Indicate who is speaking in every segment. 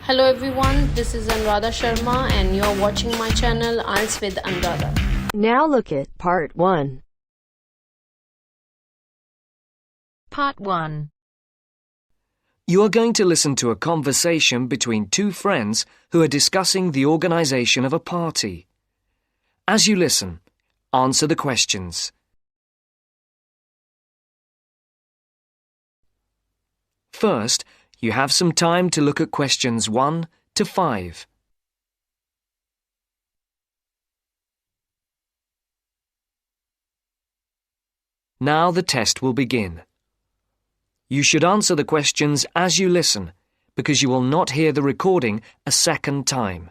Speaker 1: Hello everyone, this is Anuradha Sharma and you're watching my channel IELTS with Anuradha.
Speaker 2: Now look at Part 1. Part 1.
Speaker 3: You are going to listen to a conversation between two friends who are discussing the organisation of a party. As you listen, answer the questions. First, you have some time to look at questions 1 to 5. Now the test will begin. You should answer the questions as you listen, because you will not hear the recording a second time.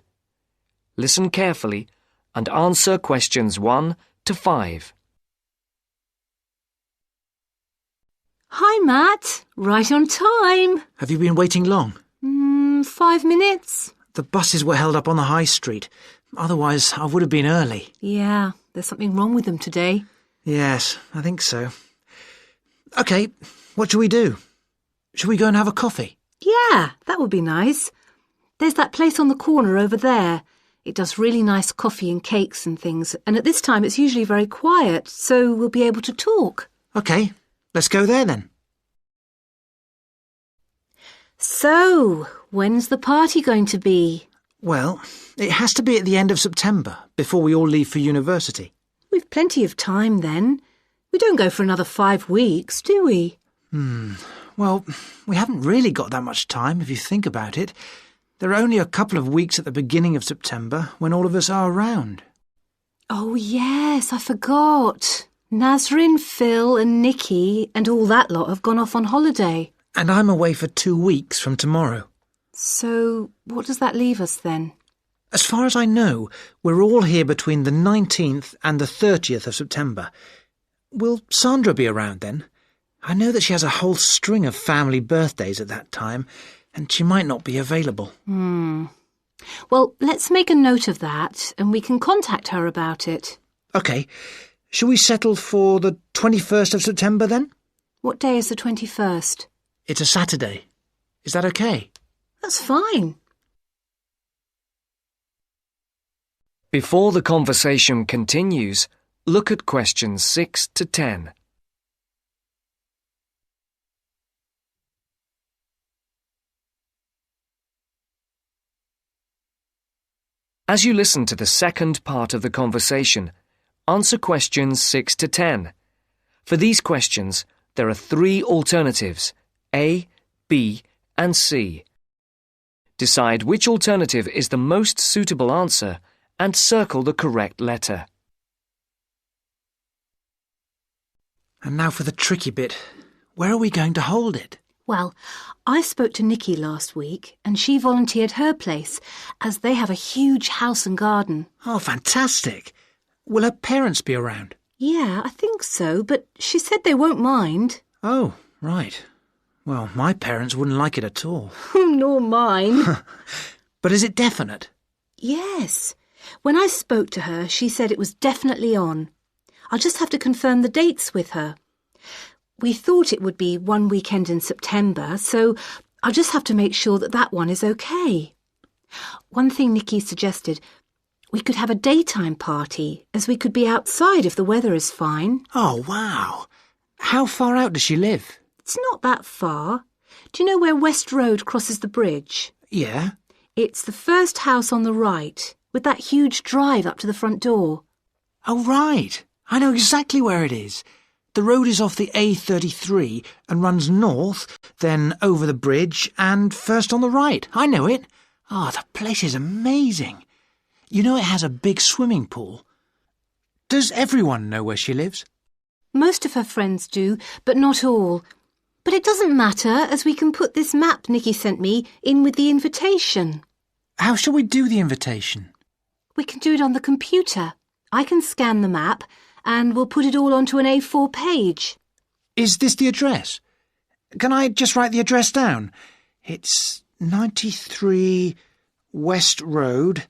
Speaker 3: Listen carefully and answer questions 1 to 5.
Speaker 4: Hi, Matt. Right on time.
Speaker 5: Have you been waiting long?
Speaker 4: 5 minutes.
Speaker 5: The buses were held up on the high street. Otherwise, I would have been early.
Speaker 4: Yeah, there's something wrong with them today.
Speaker 5: Yes, I think so. OK, what shall we do? Shall we go and have a coffee?
Speaker 4: Yeah, that would be nice. There's that place on the corner over there. It does really nice coffee and cakes and things, and at this time it's usually very quiet, so we'll be able to talk.
Speaker 5: OK, let's go there then.
Speaker 4: So, when's the party going to be?
Speaker 5: Well, it has to be at the end of September, before we all leave for university.
Speaker 4: We've plenty of time then. We don't go for another 5 weeks, do we?
Speaker 5: Well, we haven't really got that much time, if you think about it. There are only a couple of weeks at the beginning of September when all of us are around.
Speaker 4: Oh, yes, I forgot. Nazrin, Phil and Nikki and all that lot have gone off on holiday.
Speaker 5: And I'm away for 2 weeks from tomorrow.
Speaker 4: So, what does that leave us then?
Speaker 5: As far as I know, we're all here between the 19th and the 30th of September. Will Sandra be around then? I know that she has a whole string of family birthdays at that time, and she might not be available.
Speaker 4: Well, let's make a note of that, and we can contact her about it.
Speaker 5: OK. Shall we settle for the 21st of September then?
Speaker 4: What day is the 21st?
Speaker 5: It's a Saturday. Is that OK?
Speaker 4: That's fine.
Speaker 3: Before the conversation continues, look at questions 6 to 10. As you listen to the second part of the conversation, answer questions 6 to 10. For these questions, there are 3 alternatives, A, B, and C. Decide which alternative is the most suitable answer and circle the correct letter.
Speaker 5: And now for the tricky bit. Where are we going to hold it?
Speaker 4: Well, I spoke to Nikki last week, and she volunteered her place, as they have a huge house and garden.
Speaker 5: Oh, fantastic. Will her parents be around?
Speaker 4: Yeah, I think so, but she said they won't mind.
Speaker 5: Oh, right. Well, my parents wouldn't like it at all.
Speaker 4: Nor mine.
Speaker 5: But is it definite?
Speaker 4: Yes. When I spoke to her, she said it was definitely on. I'll just have to confirm the dates with her. We thought it would be one weekend in September, so I'll just have to make sure that that one is okay. One thing Nikki suggested, we could have a daytime party, as we could be outside if the weather is fine.
Speaker 5: Oh, wow. How far out does she live?
Speaker 4: It's not that far. Do you know where West Road crosses the bridge?
Speaker 5: Yeah.
Speaker 4: It's the first house on the right, with that huge drive up to the front door.
Speaker 5: Oh, right. I know exactly where it is. The road is off the A33 and runs north, then over the bridge and first on the right. I know it. Oh, the place is amazing. You know it has a big swimming pool. Does everyone know where she lives?
Speaker 4: Most of her friends do, but not all. But it doesn't matter, as we can put this map Nikki sent me in with the invitation.
Speaker 5: How shall we do the invitation?
Speaker 4: We can do it on the computer. I can scan the map, and we'll put it all onto an A4 page.
Speaker 5: Is this the address? Can I just write the address down? It's 93 West Road,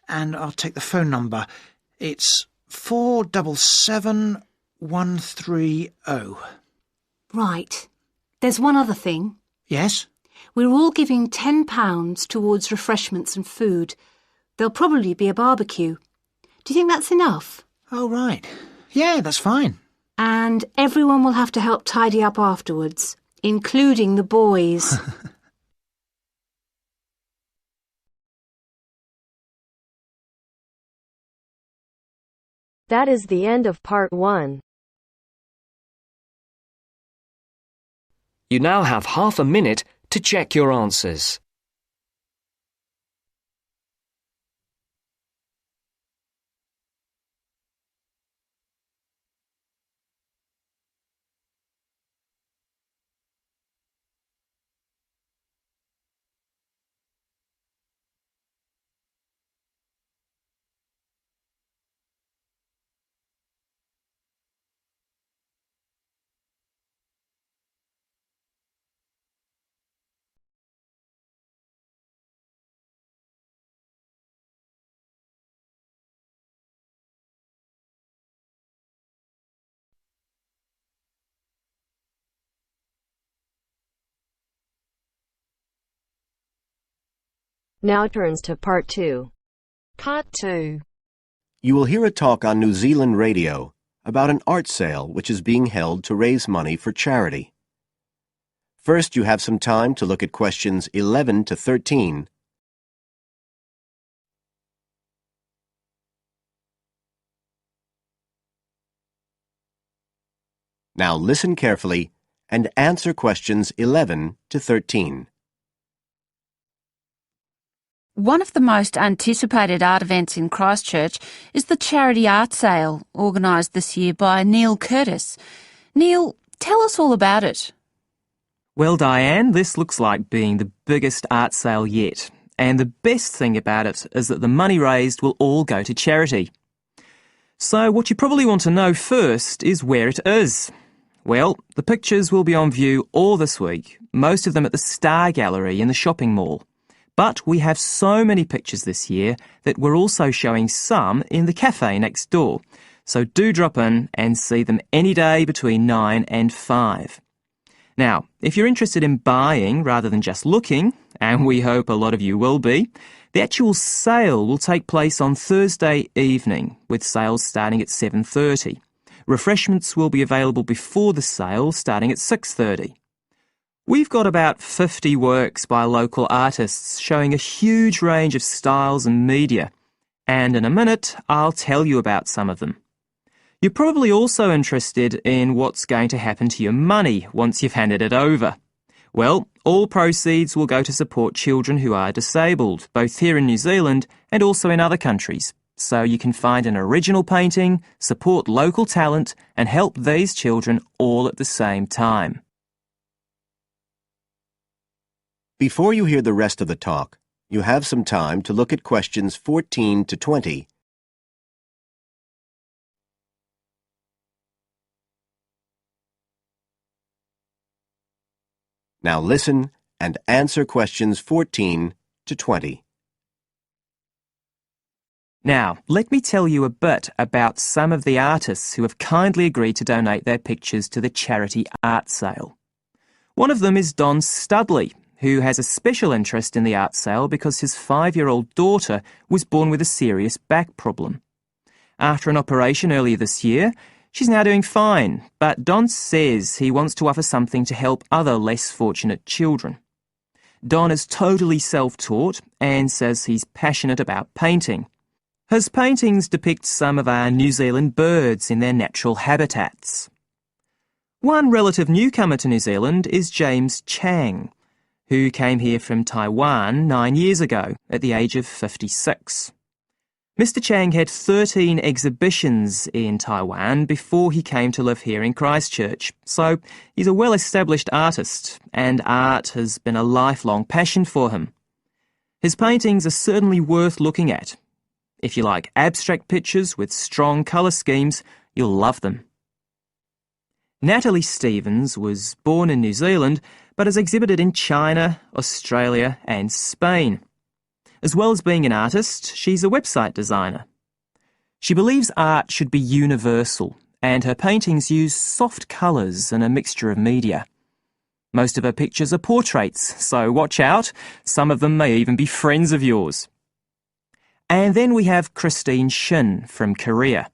Speaker 5: and I'll take the phone number. It's 477130.
Speaker 4: Right. There's one other thing.
Speaker 5: Yes?
Speaker 4: We're all giving £10 towards refreshments and food. There'll probably be a barbecue. Do you think that's enough?
Speaker 5: Oh, right. Yeah, that's fine.
Speaker 4: And everyone will have to help tidy up afterwards, including the boys.
Speaker 2: That is the end of part 1.
Speaker 3: You now have half a minute to check your answers.
Speaker 2: Now turns to part 2. Part 2.
Speaker 6: You will hear a talk on New Zealand radio about an art sale which is being held to raise money for charity. First, you have some time to look at questions 11 to 13. Now listen carefully and answer questions 11 to 13.
Speaker 7: One of the most anticipated art events in Christchurch is the charity art sale organised this year by Neil Curtis. Neil, tell us all about it.
Speaker 8: Well, Diane, this looks like being the biggest art sale yet. And the best thing about it is that the money raised will all go to charity. So what you probably want to know first is where it is. Well, the pictures will be on view all this week, most of them at the Star Gallery in the shopping mall. But we have so many pictures this year that we're also showing some in the cafe next door. So do drop in and see them any day between 9 and 5. Now, if you're interested in buying rather than just looking, and we hope a lot of you will be, the actual sale will take place on Thursday evening, with sales starting at 7:30. Refreshments will be available before the sale, starting at 6:30. We've got about 50 works by local artists showing a huge range of styles and media, and in a minute I'll tell you about some of them. You're probably also interested in what's going to happen to your money once you've handed it over. Well, all proceeds will go to support children who are disabled, both here in New Zealand and also in other countries. So you can find an original painting, support local talent, and help these children all at the same time.
Speaker 6: Before you hear the rest of the talk, you have some time to look at questions 14 to 20. Now listen and answer questions 14 to 20.
Speaker 8: Now, let me tell you a bit about some of the artists who have kindly agreed to donate their pictures to the charity art sale. One of them is Don Studley, who has a special interest in the art sale because his 5-year-old daughter was born with a serious back problem. After an operation earlier this year, she's now doing fine, but Don says he wants to offer something to help other less fortunate children. Don is totally self-taught and says he's passionate about painting. His paintings depict some of our New Zealand birds in their natural habitats. One relative newcomer to New Zealand is James Chang, who came here from Taiwan 9 years ago at the age of 56. Mr. Chang had 13 exhibitions in Taiwan before he came to live here in Christchurch, so he's a well-established artist, and art has been a lifelong passion for him. His paintings are certainly worth looking at. If you like abstract pictures with strong colour schemes, you'll love them. Natalie Stevens was born in New Zealand, but has exhibited in China, Australia and Spain. As well as being an artist, she's a website designer. She believes art should be universal, and her paintings use soft colours and a mixture of media. Most of her pictures are portraits, so watch out. Some of them may even be friends of yours. And then we have Christine Shin from Korea.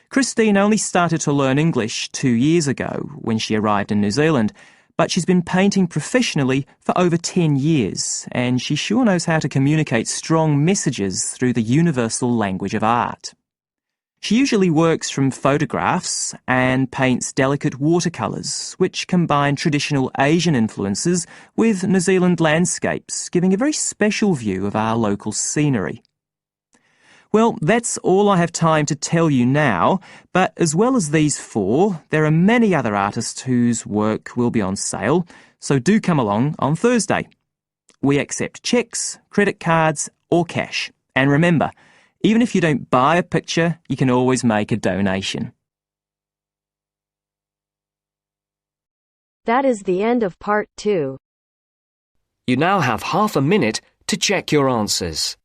Speaker 8: Christine only started to learn English 2 years ago when she arrived in New Zealand, but she's been painting professionally for over 10 years, and she sure knows how to communicate strong messages through the universal language of art. She usually works from photographs and paints delicate watercolours, which combine traditional Asian influences with New Zealand landscapes, giving a very special view of our local scenery. Well, that's all I have time to tell you now, but as well as these 4, there are many other artists whose work will be on sale, so do come along on Thursday. We accept cheques, credit cards or cash. And remember, even if you don't buy a picture, you can always make a donation.
Speaker 2: That is the end of part 2.
Speaker 3: You now have half a minute to check your answers.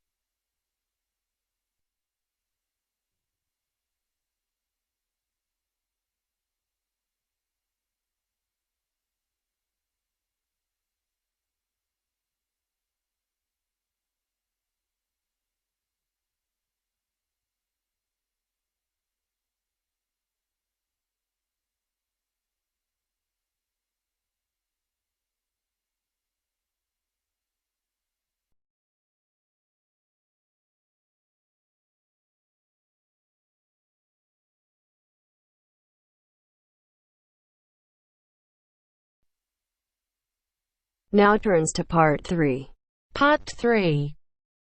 Speaker 2: Now turns to part 3.
Speaker 9: Part 3.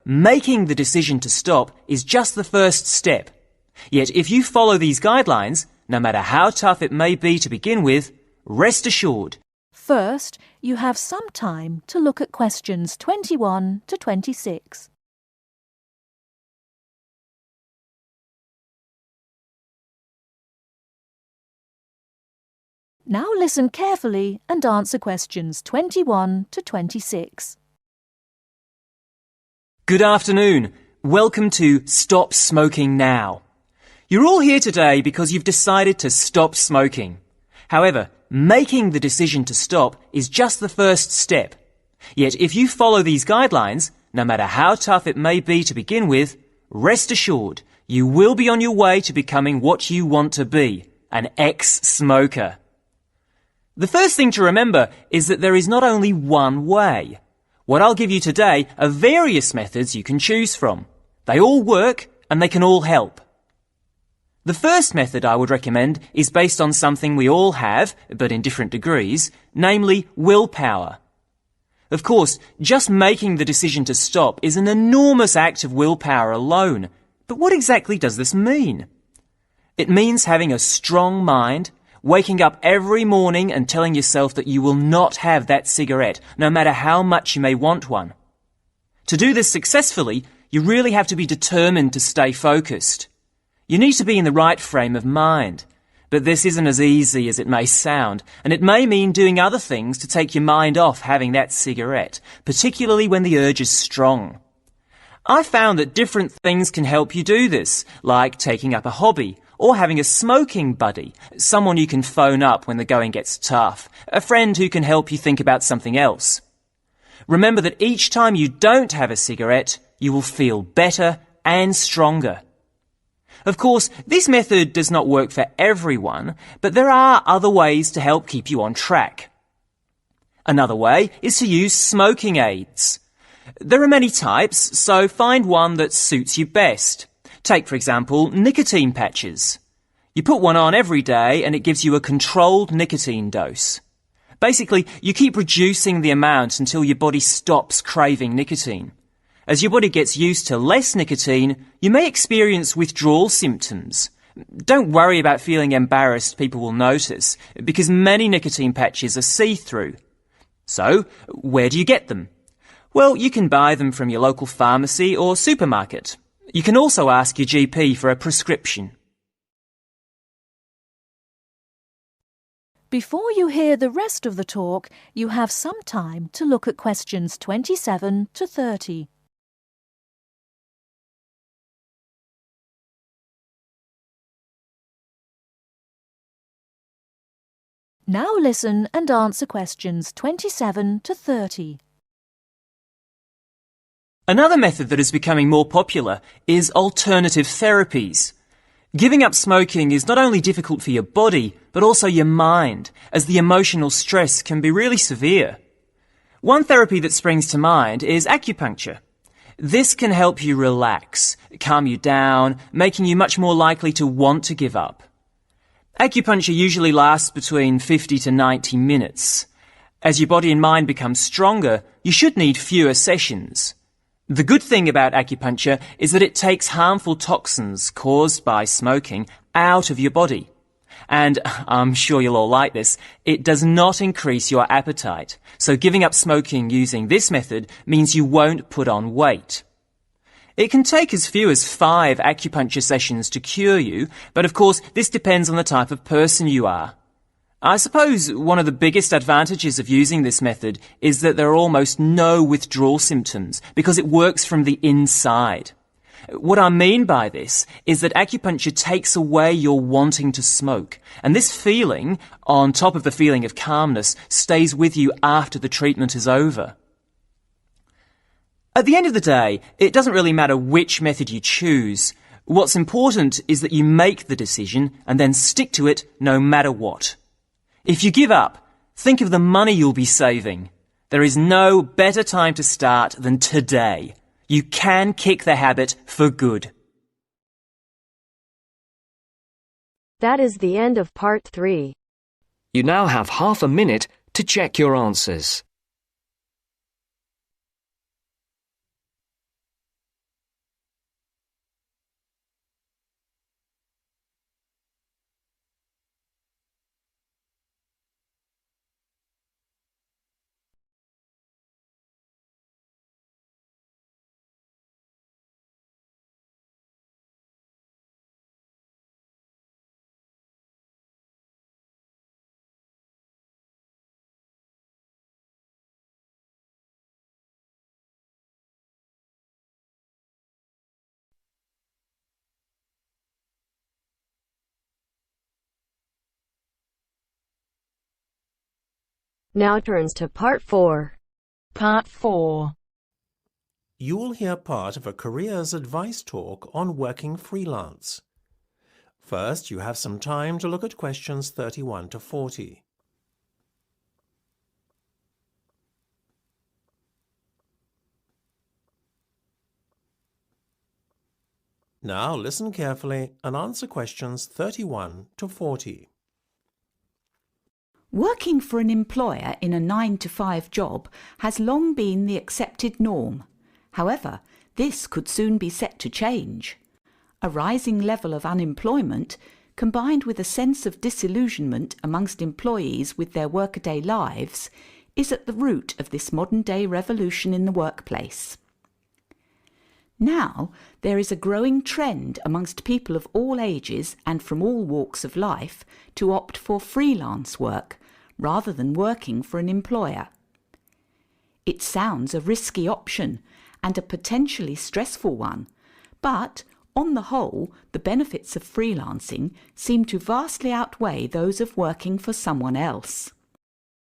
Speaker 8: Making the decision to stop is just the first step. Yet if you follow these guidelines, no matter how tough it may be to begin with, rest assured.
Speaker 10: First, you have some time to look at questions 21 to 26. Now listen carefully and answer questions 21 to 26.
Speaker 8: Good afternoon. Welcome to Stop Smoking Now. You're all here today because you've decided to stop smoking. However, making the decision to stop is just the first step. Yet if you follow these guidelines, no matter how tough it may be to begin with, rest assured you will be on your way to becoming what you want to be, an ex-smoker. The first thing to remember is that there is not only one way. What I'll give you today are various methods you can choose from. They all work and they can all help. The first method I would recommend is based on something we all have, but in different degrees, namely willpower. Of course, just making the decision to stop is an enormous act of willpower alone. But what exactly does this mean? It means having a strong mind, waking up every morning and telling yourself that you will not have that cigarette, no matter how much you may want one. To do this successfully, you really have to be determined to stay focused. You need to be in the right frame of mind. But this isn't as easy as it may sound, and it may mean doing other things to take your mind off having that cigarette, particularly when the urge is strong. I found that different things can help you do this, like taking up a hobby, or having a smoking buddy, someone you can phone up when the going gets tough, a friend who can help you think about something else. Remember that each time you don't have a cigarette, you will feel better and stronger. Of course, this method does not work for everyone, but there are other ways to help keep you on track. Another way is to use smoking aids. There are many types, so find one that suits you best. Take, for example, nicotine patches. You put one on every day and it gives you a controlled nicotine dose. Basically, you keep reducing the amount until your body stops craving nicotine. As your body gets used to less nicotine, you may experience withdrawal symptoms. Don't worry about feeling embarrassed people will notice, because many nicotine patches are see-through. So, where do you get them? Well, you can buy them from your local pharmacy or supermarket. You can also ask your GP for a prescription.
Speaker 10: Before you hear the rest of the talk, you have some time to look at questions 27 to 30. Now listen and answer questions 27 to 30.
Speaker 8: Another method that is becoming more popular is alternative therapies. Giving up smoking is not only difficult for your body, but also your mind, as the emotional stress can be really severe. One therapy that springs to mind is acupuncture. This can help you relax, calm you down, making you much more likely to want to give up. Acupuncture usually lasts between 50 to 90 minutes. As your body and mind become stronger, you should need fewer sessions. The good thing about acupuncture is that it takes harmful toxins caused by smoking out of your body. And I'm sure you'll all like this, it does not increase your appetite. So giving up smoking using this method means you won't put on weight. It can take as few as 5 acupuncture sessions to cure you, but of course this depends on the type of person you are. I suppose one of the biggest advantages of using this method is that there are almost no withdrawal symptoms because it works from the inside. What I mean by this is that acupuncture takes away your wanting to smoke, and this feeling, on top of the feeling of calmness, stays with you after the treatment is over. At the end of the day, it doesn't really matter which method you choose. What's important is that you make the decision and then stick to it no matter what. If you give up, think of the money you'll be saving. There is no better time to start than today. You can kick the habit for good.
Speaker 2: That is the end of part 3.
Speaker 3: You now have half a minute to check your answers.
Speaker 2: Now turns to part 4.
Speaker 9: Part 4.
Speaker 11: You will hear part of a careers advice talk on working freelance. First, you have some time to look at questions 31 to 40. Now listen carefully and answer questions 31 to 40.
Speaker 12: Working for an employer in a 9-to-5 job has long been the accepted norm. However, this could soon be set to change. A rising level of unemployment, combined with a sense of disillusionment amongst employees with their workaday lives, is at the root of this modern-day revolution in the workplace. Now, there is a growing trend amongst people of all ages and from all walks of life to opt for freelance work, rather than working for an employer. It sounds a risky option and a potentially stressful one, but on the whole, the benefits of freelancing seem to vastly outweigh those of working for someone else.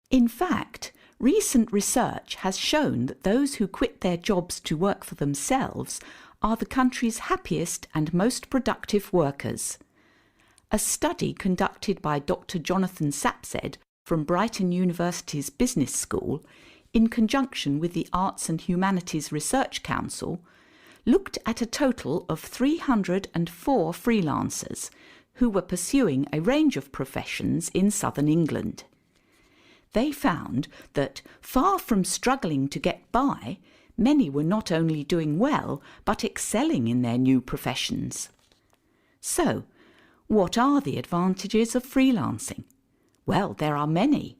Speaker 12: In fact, recent research has shown that those who quit their jobs to work for themselves are the country's happiest and most productive workers. A study conducted by Dr. Jonathan Sapsed from Brighton University's Business School, in conjunction with the Arts and Humanities Research Council, looked at a total of 304 freelancers who were pursuing a range of professions in southern England. They found that, far from struggling to get by, many were not only doing well but excelling in their new professions. So, what are the advantages of freelancing? Well, there are many.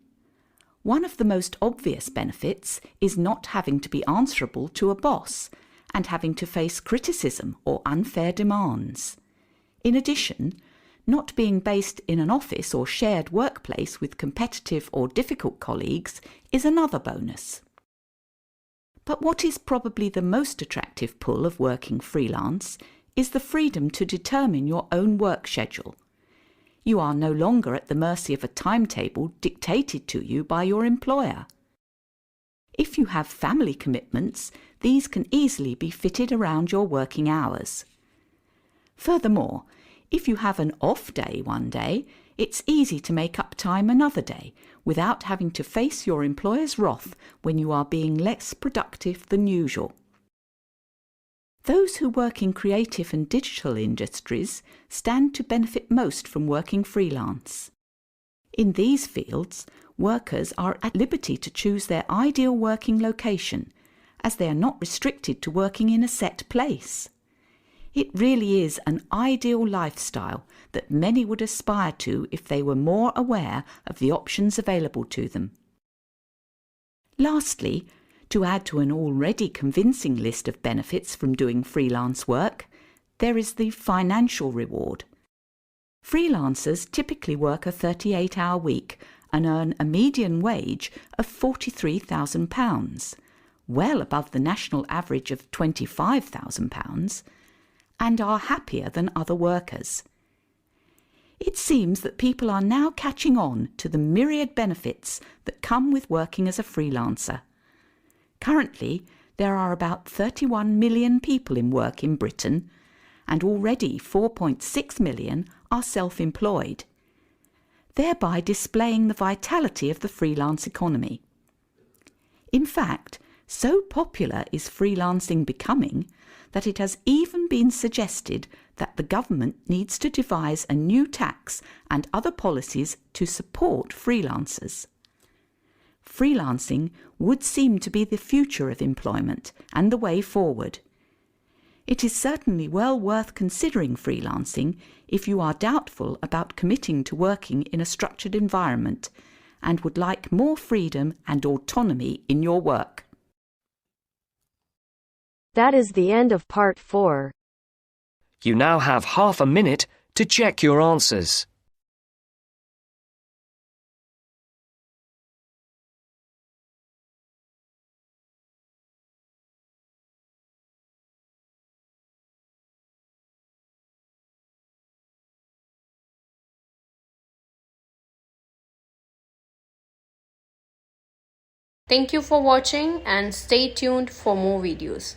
Speaker 12: One of the most obvious benefits is not having to be answerable to a boss and having to face criticism or unfair demands. In addition, not being based in an office or shared workplace with competitive or difficult colleagues is another bonus. But what is probably the most attractive pull of working freelance is the freedom to determine your own work schedule. You are no longer at the mercy of a timetable dictated to you by your employer. If you have family commitments, these can easily be fitted around your working hours. Furthermore, if you have an off day one day, it's easy to make up time another day without having to face your employer's wrath when you are being less productive than usual. Those who work in creative and digital industries stand to benefit most from working freelance. In these fields, workers are at liberty to choose their ideal working location, as they are not restricted to working in a set place. It really is an ideal lifestyle that many would aspire to if they were more aware of the options available to them. Lastly, to add to an already convincing list of benefits from doing freelance work, there is the financial reward. Freelancers typically work a 38-hour week and earn a median wage of £43,000, well above the national average of £25,000, and are happier than other workers. It seems that people are now catching on to the myriad benefits that come with working as a freelancer. Currently, there are about 31 million people in work in Britain, and already 4.6 million are self-employed, thereby displaying the vitality of the freelance economy. In fact, so popular is freelancing becoming that it has even been suggested that the government needs to devise a new tax and other policies to support freelancers. Freelancing would seem to be the future of employment and the way forward. It is certainly well worth considering freelancing if you are doubtful about committing to working in a structured environment and would like more freedom and autonomy in your work.
Speaker 2: That is the end of part 4.
Speaker 3: You now have half a minute to check your answers.
Speaker 1: Thank you for watching and stay tuned for more videos.